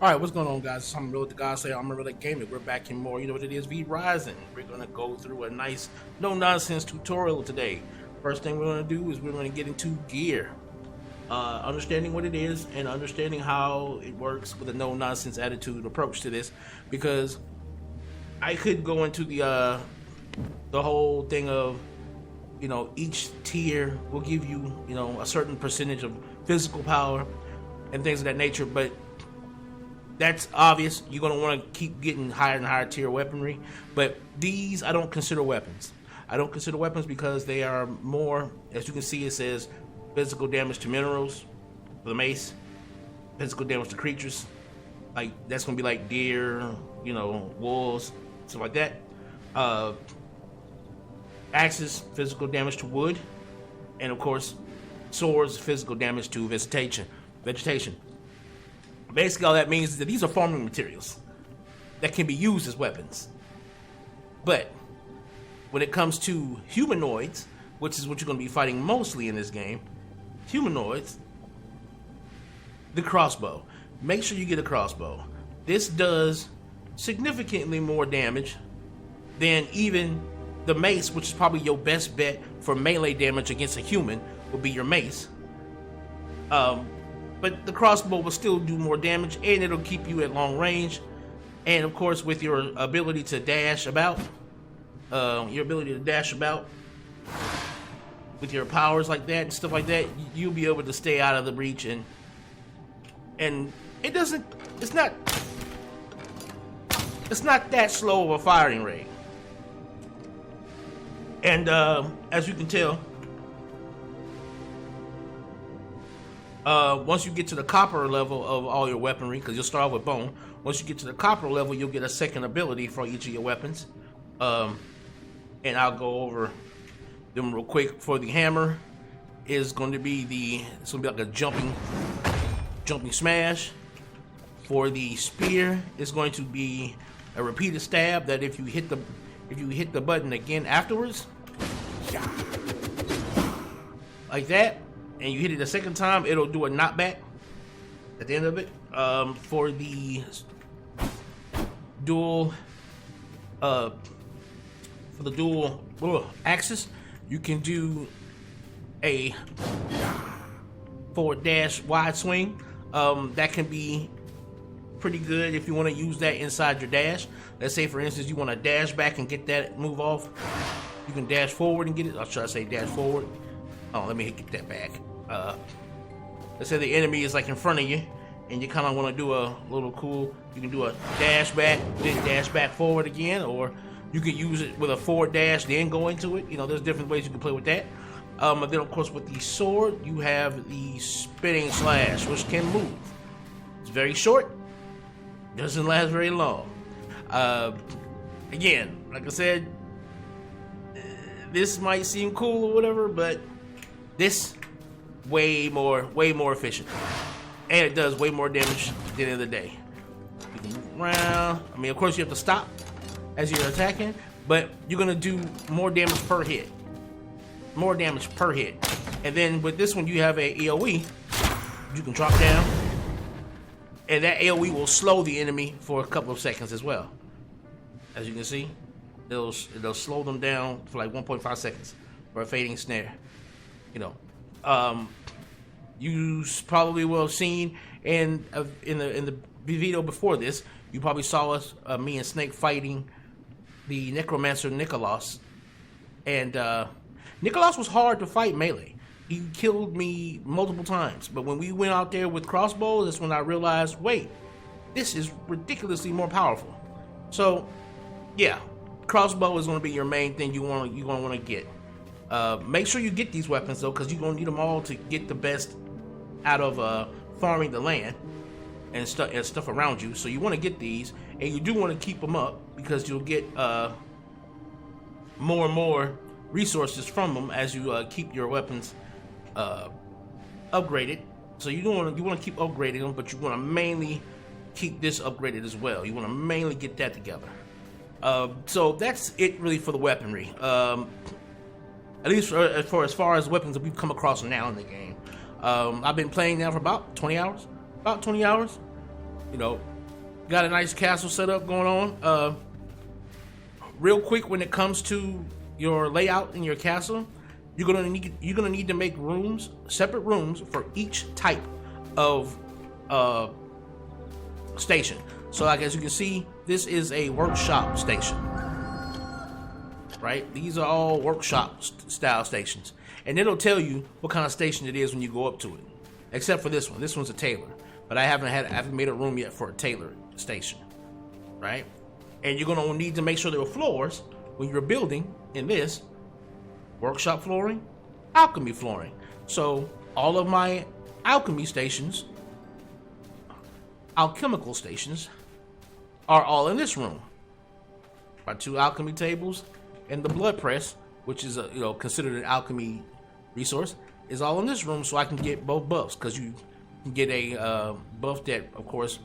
All right, what's going on, guys? It's Amon-Rellik, the guy say Amon-Rellik Gaming. We're back in more. You know what it is? V Rising. We're gonna go through a nice, no nonsense tutorial today. First thing we're gonna do is we're gonna get into gear, understanding what it is and understanding how it works with a no nonsense attitude approach to this. Because I could go into the whole thing of, you know, each tier will give you, you know, a certain percentage of physical power and things of that nature, but that's obvious. You're going to want to keep getting higher and higher tier weaponry. But these I don't consider weapons. I don't consider weapons because they are more, as you can see, it says physical damage to minerals for the mace, physical damage to creatures. Like, that's going to be like deer, you know, wolves, stuff like that. Axes, physical damage to wood. And of course, swords, physical damage to vegetation. Basically, all that means is that these are farming materials that can be used as weapons. But when it comes to humanoids, which is what you're going to be fighting mostly in this game, humanoids, the crossbow. Make sure you get a crossbow. This does significantly more damage than even the mace, which is probably your best bet for melee damage against a human, will be your mace. But the crossbow will still do more damage, and it'll keep you at long range. And of course, with your ability to dash about, with your powers like that and stuff like that, you'll be able to stay out of the breach. And it's not that slow of a firing rate. And as you can tell, once you get to the copper level of all your weaponry, because you'll start with bone, once you get to the copper level, you'll get a second ability for each of your weapons. And I'll go over them real quick. For the hammer, it's going to be like a jumping smash. For the spear, it's going to be a repeated stab that if you hit the button again afterwards, like that, and you hit it a second time, it'll do a knockback at the end of it. For the dual axis, you can do a forward dash wide swing. That can be pretty good if you want to use that inside your dash. Let's say, for instance, you want to dash back and get that move off. You can dash forward and get it. I'll try to say dash forward. Oh, let me get that back. Let's say the enemy is like in front of you, and you kind of want to do a little cool. You can do a dash back, then dash back forward again, or you could use it with a forward dash, then go into it. You know, there's different ways you can play with that. And then, of course, with the sword, you have the spinning slash, which can move. It's very short, doesn't last very long. Again, like I said, this might seem cool or whatever, but this way more efficient, and it does way more damage at the end of the day. You can move around. I mean, of course, you have to stop as you're attacking, but you're gonna do more damage per hit. And then with this one, you have a AOE. You can drop down, and that AOE will slow the enemy for a couple of seconds as well. As you can see, it'll slow them down for like 1.5 seconds for a fading snare. You know, you probably will have seen in the video before this. You probably saw us, me and Snake, fighting the Necromancer Nicholas, and Nicholas was hard to fight melee. He killed me multiple times, but when we went out there with crossbows, that's when I realized, wait, this is ridiculously more powerful. So, yeah, crossbow is going to be your main thing you're going to want to get. Make sure you get these weapons though, because you're going to need them all to get the best out of farming the land and stuff around you. So you want to get these, and you do want to keep them up because you'll get more and more resources from them as you keep your weapons upgraded. So you want to keep upgrading them, but you want to mainly keep this upgraded as well. You want to mainly get that together. So that's it really for the weaponry. At least for as far as weapons that we've come across now in the game. I've been playing now for about 20 hours. You know, Got a nice castle setup going on. Real quick, when it comes to your layout in your castle, you're gonna need to make rooms, separate rooms for each type of station. So like as you can see, this is a workshop station, right? These are all workshop style stations, and it'll tell you what kind of station it is when you go up to it, except for this one. This one's a tailor, but I haven't made a room yet for a tailor station, right? And you're gonna need to make sure there are floors when you're building in this workshop flooring, alchemy flooring. So all of my alchemical stations are all in this room. My 2 alchemy tables and the blood press, which is considered an alchemy resource, is all in this room, so I can get both buffs, because you can get a buff that of course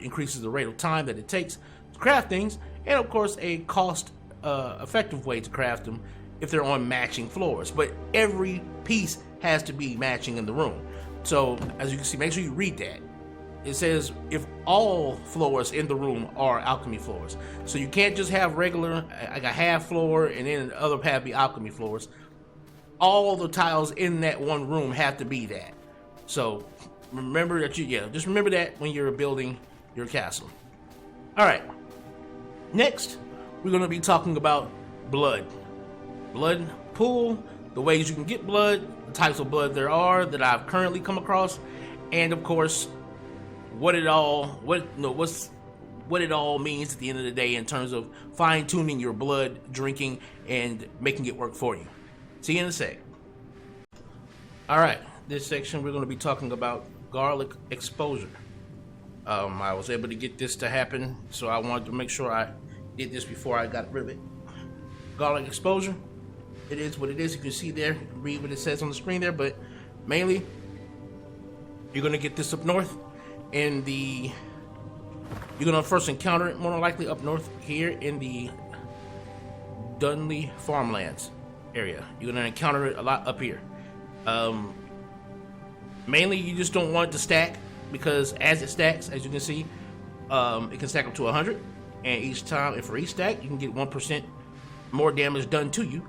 increases the rate of time that it takes to craft things, and of course a cost effective way to craft them if they're on matching floors. But every piece has to be matching in the room. So as you can see, make sure you read that. It says if all floors in the room are alchemy floors. So you can't just have regular, like a half floor and then the other half be alchemy floors. All the tiles in that one room have to be that. So remember that just remember that when you're building your castle. All right. Next, we're going to be talking about blood pool, the ways you can get blood, the types of blood there are that I've currently come across, and of course what it all means at the end of the day in terms of fine-tuning your blood drinking and making it work for you. See you in a sec. All right, this section we're going to be talking about garlic exposure. I was able to get this to happen, so I wanted to make sure I did this before I got rid of it. Garlic exposure, it is what it is. You can see there, read what it says on the screen there, but mainly you're going to get this up north in the, you're going to first encounter it more than likely up north here in the Dunley farmlands area. You're going to encounter it a lot up here. Mainly you just don't want it to stack, because as it stacks, as you can see, it can stack up to 100, and each time, and for each stack, you can get 1% more damage done to you,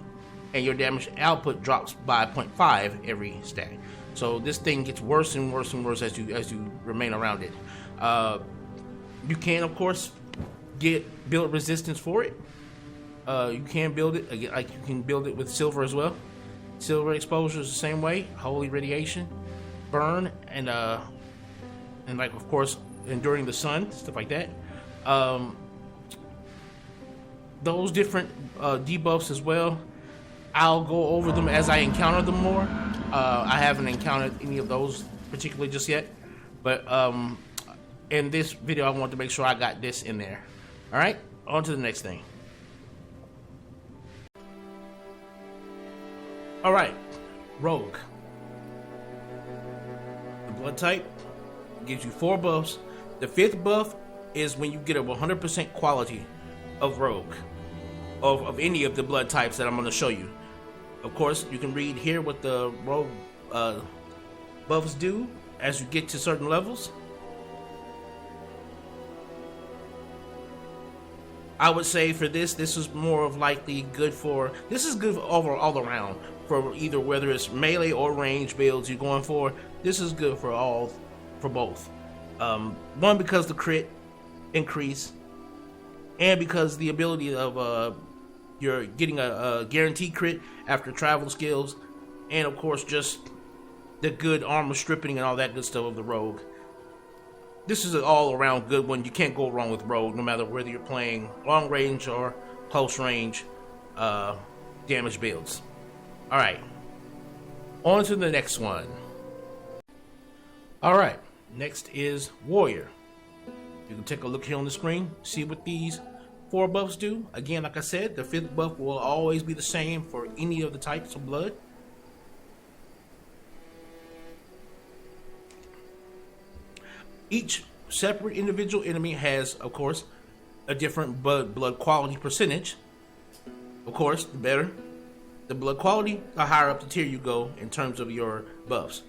and your damage output drops by 0.5 every stack. So this thing gets worse and worse and worse as you remain around it. You can of course build resistance for it. You can build it again, like you can build it with silver as well. Silver exposure is the same way. Holy radiation, burn, and like of course enduring the sun, stuff like that. Those different debuffs as well, I'll go over them as I encounter them more. I haven't encountered any of those particularly just yet, but in this video I want to make sure I got this in there. All right, on to the next thing. All right, rogue. The blood type gives you 4 buffs. The 5th buff is when you get a 100% quality of rogue, of any of the blood types that I'm going to show you. Of course, you can read here what the rogue buffs do as you get to certain levels. I would say for this is more of likely good for, this is good all around for either whether it's melee or range builds you're going for. This is good for both. One, because the crit increase, and because the ability of you're getting a guaranteed crit after travel skills, and of course just the good armor stripping and all that good stuff of the rogue. This is an all-around good one. You can't go wrong with rogue, no matter whether you're playing long range or close range damage builds. All right, on to the next one. All right, next is warrior. You can take a look here on the screen, see what these 4 buffs do. Again, like I said, the 5th buff will always be the same for any of the types of blood. Each separate individual enemy has, of course, a different blood quality percentage. Of course, the better the blood quality, the higher up the tier you go in terms of your buffs.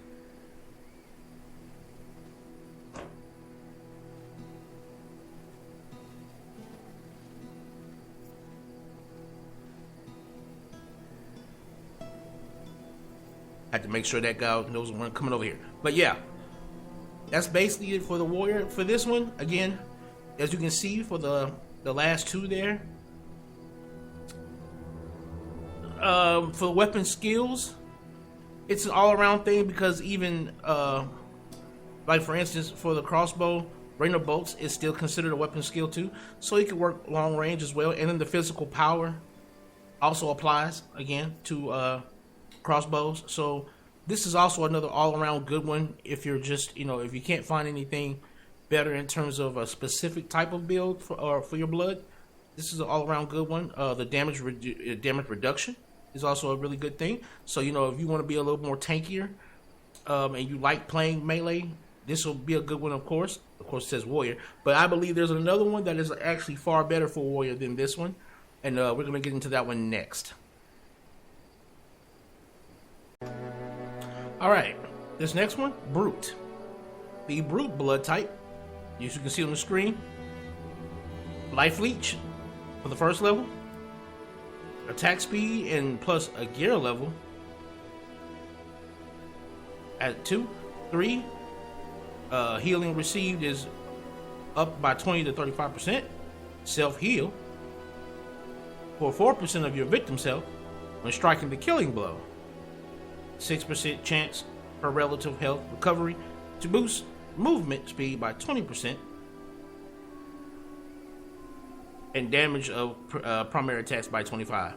Had to make sure that guy knows when coming over here. But yeah, that's basically it for the warrior. For this one, again, as you can see for the last two there, for weapon skills, it's an all-around thing because even like for instance for the crossbow, rain of bolts is still considered a weapon skill too, so it can work long range as well. And then the physical power also applies again to crossbows. So this is also another all-around good one if you're just, if you can't find anything better in terms of a specific type of build for your blood. This is an all-around good one. The damage reduction is also a really good thing. So if you want to be a little more tankier and you like playing melee, this will be a good one. Of course it says warrior, but I believe there's another one that is actually far better for warrior than this one, and we're going to get into that one next. Alright, this next one, Brute. The Brute blood type, as you can see on the screen, Life Leech for the first level, attack speed and plus a gear level at 2, 3. Healing received is up by 20 to 35%. Self-heal for 4% of your victim's health when striking the killing blow. 6% chance for relative health recovery to boost movement speed by 20%. And damage of primary attacks by 25.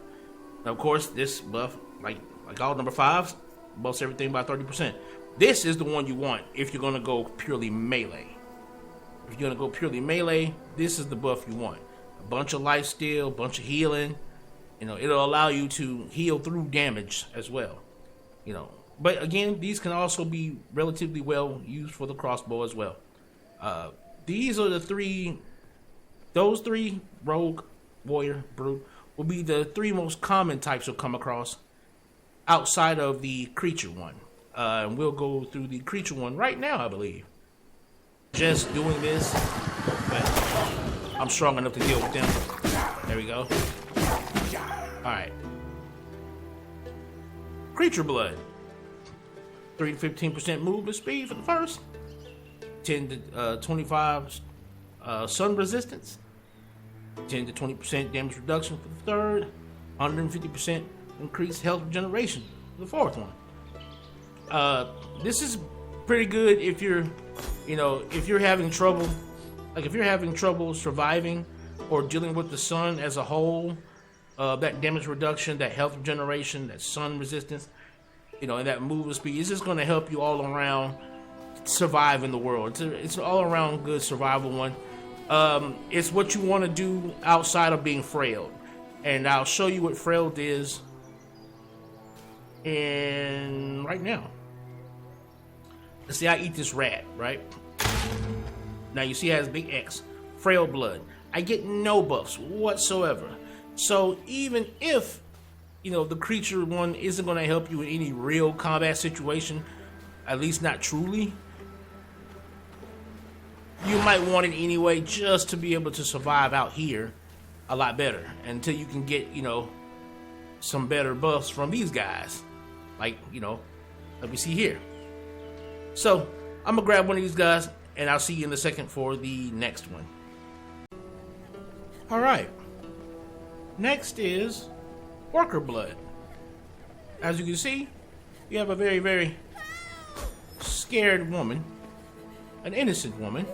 Now, of course, this buff, like all number 5s, buffs everything by 30%. This is the one you want if you're going to go purely melee. If you're going to go purely melee, this is the buff you want. A bunch of life steal, a bunch of healing. It'll allow you to heal through damage as well. But again, these can also be relatively well used for the crossbow as well. These are those three, rogue, warrior, brute, will be the 3 most common types you'll come across outside of the creature one. And we'll go through the creature one right now, I believe. Just doing this, but I'm strong enough to deal with them. There we go. Alright. Creature blood. 3 to 15% movement speed for the first. 10 to 25 sun resistance. 10 to 20% damage reduction for the third. 150% increased health regeneration for the fourth one. This is pretty good if you're having trouble, if you're having trouble surviving or dealing with the sun as a whole. That damage reduction, that health regeneration, that sun resistance, and that movement speed is just going to help you all around survive in the world. It's an all around good survival one. It's what you want to do outside of being frailed, and I'll show you what frailed is right now. Let's see, I eat this rat, right? Now you see it has big X, frail blood. I get no buffs whatsoever. So even if, the creature one isn't going to help you in any real combat situation, at least not truly, you might want it anyway just to be able to survive out here a lot better until you can get, some better buffs from these guys. Like, let me see here. So I'm going to grab one of these guys and I'll see you in a second for the next one. All right. Next is worker blood. As you can see, you have a very, very scared woman, an innocent woman,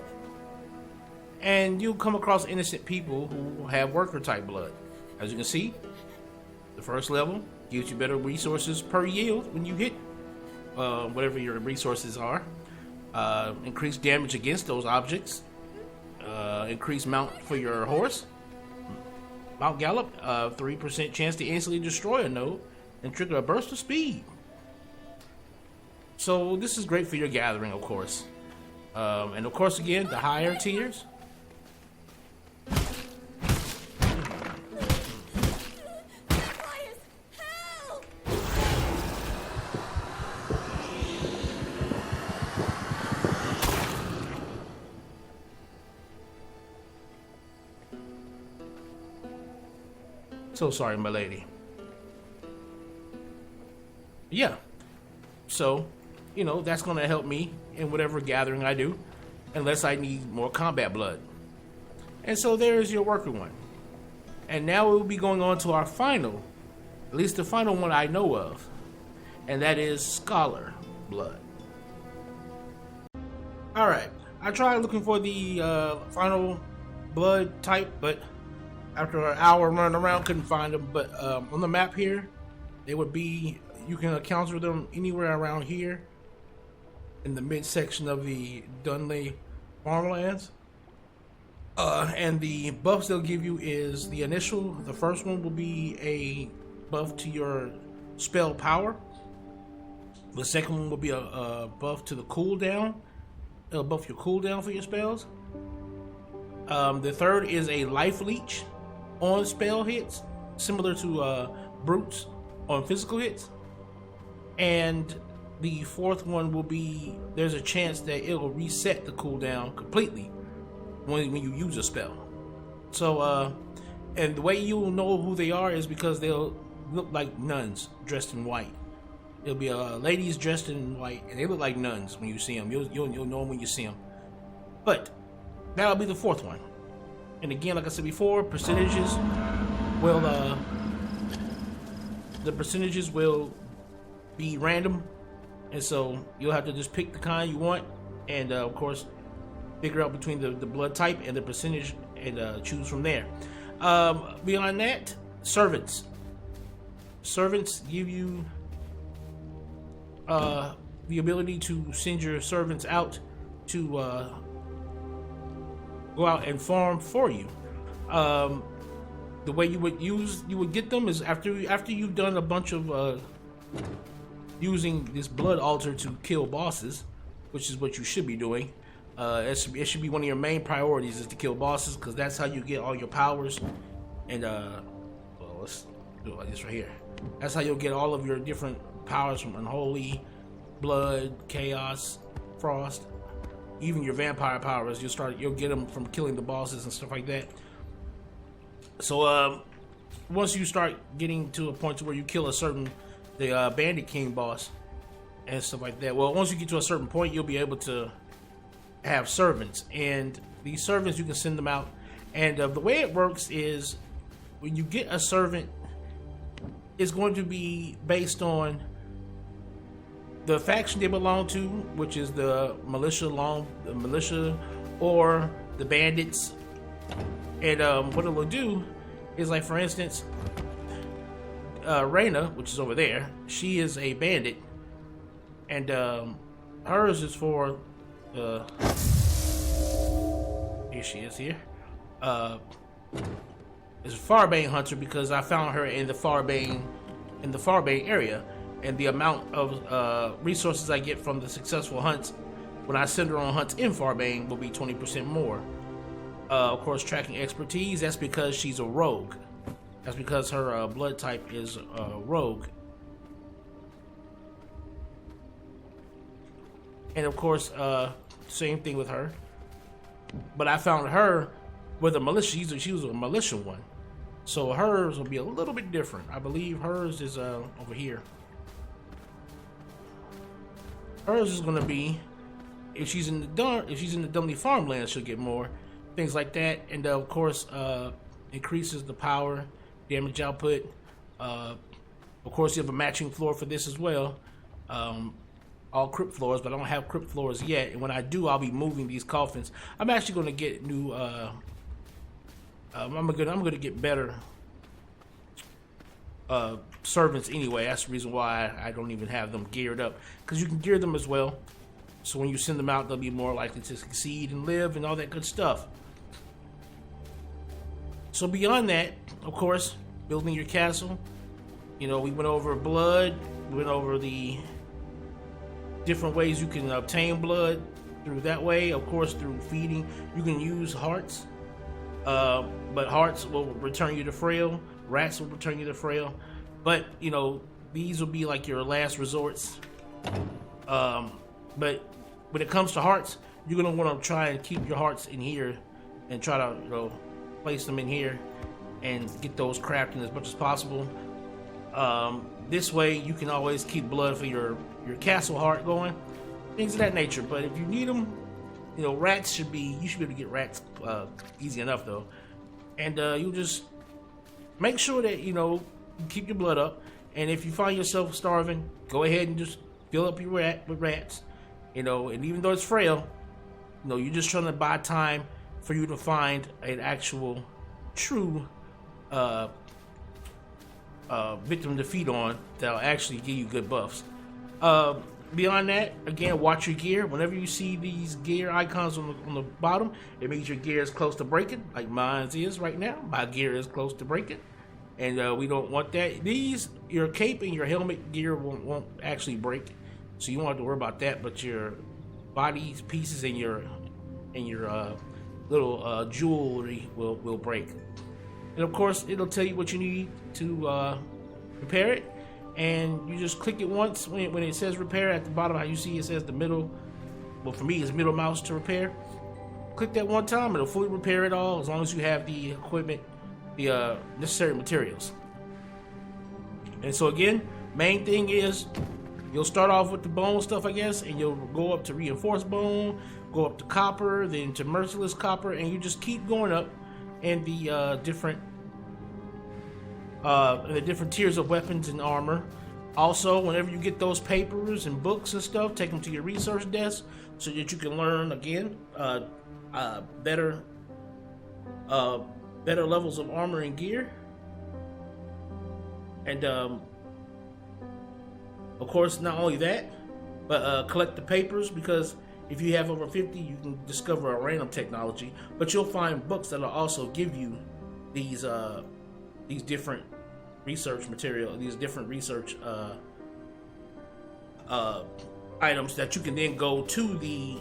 and you'll come across innocent people who have worker type blood. As you can see, the first level gives you better resources per yield when you hit whatever your resources are. Increased damage against those objects. Increased mount for your horse. Mount Gallop, 3% chance to instantly destroy a node and trigger a burst of speed. So this is great for your gathering, of course. And of course, again, the higher tiers. So sorry, my lady. Yeah. So, you know, that's going to help me in whatever gathering I do, unless I need more combat blood. And so there's your worker one. And now we'll be going on to our final, at least the final one I know of, and that is Scholar blood. Alright, I tried looking for the final blood type, but after an hour running around, couldn't find them. But on the map here, they would be, you can encounter them anywhere around here in the midsection of the Dunley farmlands. And the buffs they'll give you is the first one will be a buff to your spell power. The second one will be a buff to the cooldown. It'll buff your cooldown for your spells. The third is a life leech on spell hits, similar to brutes on physical hits. And the fourth one will be, there's a chance that it'll reset the cooldown completely when you use a spell. So, and the way you'll know who they are is because they'll look like nuns dressed in white. It'll be ladies dressed in white, and they look like nuns when you see them. You'll know them when you see them. But that'll be the fourth one. And again, like I said before, percentages will the percentages will be random, and so you'll have to just pick the kind you want, and of course figure out between the blood type and the percentage, and choose from there. Beyond that, servants give you the ability to send your servants out to go out and farm for you. The way you would get them is after you've done a bunch of using this blood altar to kill bosses, which is what you should be doing. It should be one of your main priorities, is to kill bosses, because that's how you get all your powers. And well, let's do it like this right here. That's how you'll get all of your different powers from Unholy, Blood, Chaos, Frost, even your vampire powers. You'll get them from killing the bosses and stuff like that. So once you start getting to a point to where you kill the Bandit King boss and stuff like that, well, once you get to a certain point, you'll be able to have servants, and these servants you can send them out. And the way it works is, when you get a servant, it's going to be based on the faction they belong to, which is the militia or the bandits. And what it will do is, like, for instance, Reyna, which is over there, she is a bandit, and hers is for here she is here. Is a Farbane hunter, because I found her in the Farbane area, and the amount of resources I get from the successful hunts when I send her on hunts in Farbane will be 20% more. Of course, tracking expertise, that's because she's a rogue. That's because her blood type is rogue. And of course, same thing with her. But I found her with a militia. She was a militia one. So hers will be a little bit different. I believe hers is over here. Hers is going to be, if she's in the Dunley farmland, she'll get more things like that. And of course, increases the power, damage output. Of course, you have a matching floor for this as well. All crypt floors, but I don't have crypt floors yet. And when I do, I'll be moving these coffins. I'm actually going to get new. I'm gonna get better servants anyway. That's the reason why I don't even have them geared up, because you can gear them as well. So when you send them out, they'll be more likely to succeed and live and all that good stuff. So beyond that, of course, building your castle. You know, we went over blood. We went over the different ways you can obtain blood through that way. Of course, through feeding, you can use hearts, but hearts will return you to frail. Rats will return you to frail, but you know, these will be like your last resorts. But when it comes to hearts, you're gonna want to try and keep your hearts in here and try to, you know, place them in here and get those crafting as much as possible. This way you can always keep blood for your castle heart going, things of that nature. But if you need them, you know, rats you should be able to get rats easy enough though. And you just make sure that, you know, you keep your blood up. And if you find yourself starving, go ahead and just fill up your rat with rats, you know. And even though it's frail, you know, you're just trying to buy time for you to find an actual true victim to feed on that'll actually give you good buffs. Beyond that, again, watch your gear. Whenever you see these gear icons on the bottom, it means your gear is close to breaking, like mine is right now. My gear is close to breaking, and we don't want that. Your cape and your helmet gear won't actually break, so you won't have to worry about that. But your body pieces and your little jewelry will break. And of course, it'll tell you what you need to repair it. And you just click it once when it says repair at the bottom. How you see it says the middle, well, for me it's middle mouse to repair. Click that one time, it'll fully repair it all, as long as you have the equipment, the necessary materials. And so again, main thing is you'll start off with the bone stuff, I guess, and you'll go up to reinforced bone, go up to copper, then to merciless copper, and you just keep going up in the different tiers of weapons and armor. Also, whenever you get those papers and books and stuff, take them to your research desk so that you can learn again better levels of armor and gear. And of course, not only that, but collect the papers, because if you have over 50, you can discover a random technology. But you'll find books that'll also give you these different research material, these different research items that you can then go to the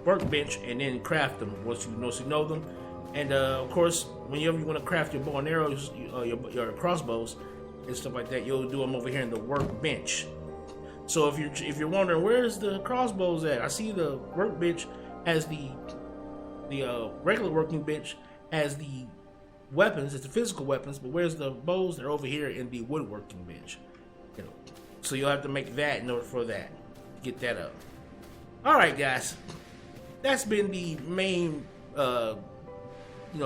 workbench and then craft them once you know them. And of course, whenever you want to craft your bow and arrows, your crossbows and stuff like that, you'll do them over here in the workbench. So if you're wondering where's the crossbows at, I see the workbench as the regular working bench as the weapons, it's the physical weapons, but where's the bows? They're over here in the woodworking bench. You know, so you'll have to make that in order for that, get that up. All right, guys, that's been the main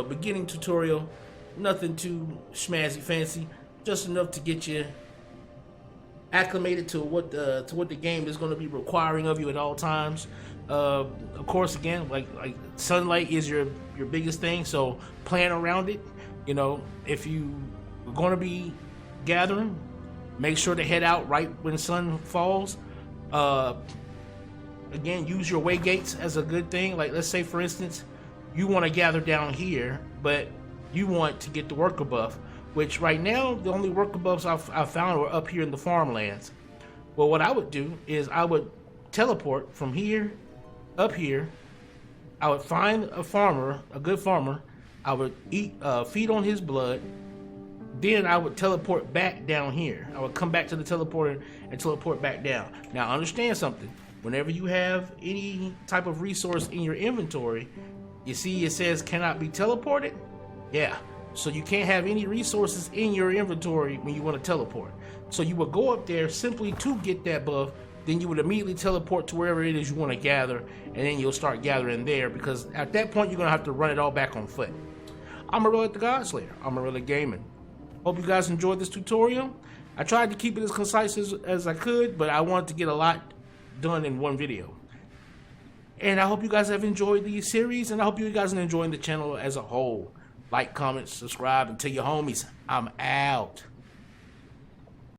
beginning tutorial. Nothing too schmazzy fancy, just enough to get you acclimated to what the game is going to be requiring of you at all times. Of course, again, like sunlight is your biggest thing, so plan around it. You know, if you are going to be gathering, make sure to head out right when the sun falls. Again, use your way gates as a good thing. Like, let's say, for instance, you want to gather down here, but you want to get the worker buff, which right now the only worker buffs I've found are up here in the farmlands. Well, what I would do is I would teleport from here up here. I would find a farmer, a good farmer. I would feed on his blood. Then I would teleport back down here. I would come back to the teleporter and teleport back down. Now, understand something. Whenever you have any type of resource in your inventory, you see it says cannot be teleported? Yeah. So you can't have any resources in your inventory when you want to teleport. So you would go up there simply to get that buff. Then you would immediately teleport to wherever it is you want to gather, and then you'll start gathering there, because at that point you're going to have to run it all back on foot. I'm Amon-Rellik the Godslayer. Amon-Rellik Gaming. Hope you guys enjoyed this tutorial. I tried to keep it as concise as I could, but I wanted to get a lot done in one video. And I hope you guys have enjoyed the series, and I hope you guys are enjoying the channel as a whole. Like, comment, subscribe, and tell your homies I'm out.